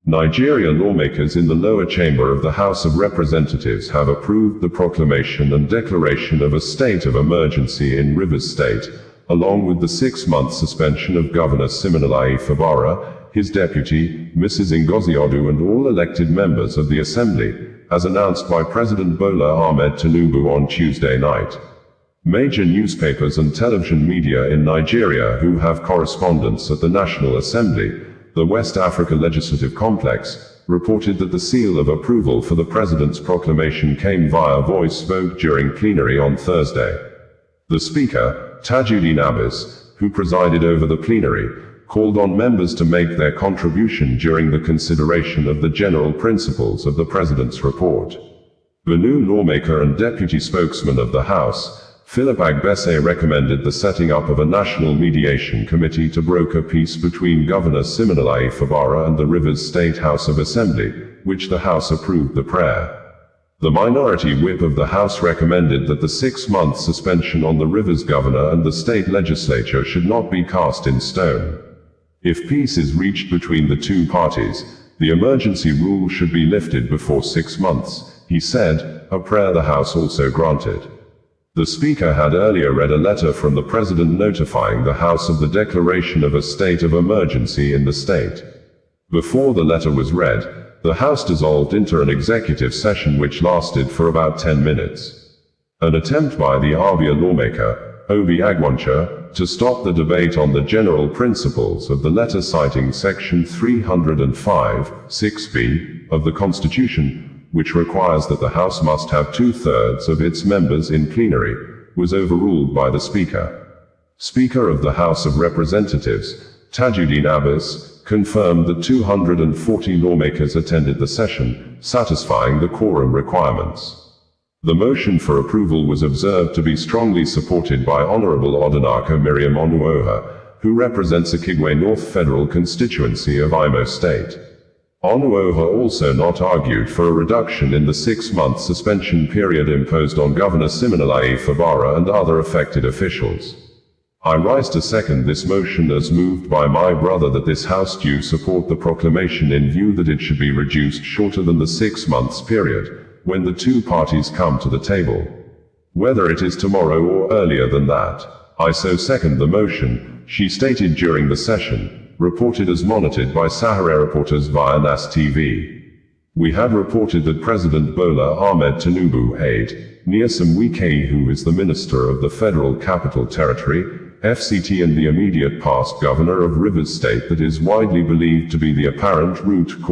Nigeria lawmakers in the lower chamber of the House of Representatives have approved the proclamation and declaration of a state of emergency in Rivers State, along with the 6-month suspension of Governor Siminalayi Fubara, his deputy, Mrs. Ngozi Odu, and all elected members of the Assembly, as announced by President Bola Ahmed Tinubu on Tuesday night. Major newspapers and television media in Nigeria who have correspondents at the National Assembly, the West Africa Legislative Complex, reported that the seal of approval for the President's proclamation came via voice vote during plenary on Thursday. The Speaker, Tajuddin Abbas, who presided over the plenary, called on members to make their contribution during the consideration of the general principles of the President's report. The new lawmaker and deputy spokesman of the House, Philip Agbese, recommended the setting up of a national mediation committee to broker peace between Governor Siminalayi Fubara and the Rivers State House of Assembly, which the House approved the prayer. The minority whip of the House recommended that the 6-month suspension on the Rivers governor and the state legislature should not be cast in stone. If peace is reached between the two parties, the emergency rule should be lifted before 6 months, he said, a prayer the House also granted. The Speaker had earlier read a letter from the President notifying the House of the declaration of a state of emergency in the state. Before the letter was read, the House dissolved into an executive session which lasted for about 10 minutes. An attempt by the Abia lawmaker, Obi Agwancha, to stop the debate on the general principles of the letter, citing Section 305, 6b, of the Constitution, which requires that the House must have 2/3 of its members in plenary, was overruled by the Speaker. Speaker of the House of Representatives, Tajuddin Abbas, confirmed that 240 lawmakers attended the session, satisfying the quorum requirements. The motion for approval was observed to be strongly supported by Honorable Odinaka Miriam Onuoha, who represents Ikigwe North Federal Constituency of Imo State. Onuoha also not argued for a reduction in the 6-month suspension period imposed on Governor Siminalayi Fubara and other affected officials. I rise to second this motion as moved by my brother that this House do support the proclamation in view that it should be reduced shorter than the 6 months period, when the two parties come to the table. Whether it is tomorrow or earlier than that, I so second the motion, she stated during the session, reported as monitored by Sahara reporters via NAS TV. We had reported that President Bola Ahmed Tinubu aide, Nyesom Wike, who is the Minister of the Federal Capital Territory, FCT, and the immediate past Governor of Rivers State, that is widely believed to be the apparent root cause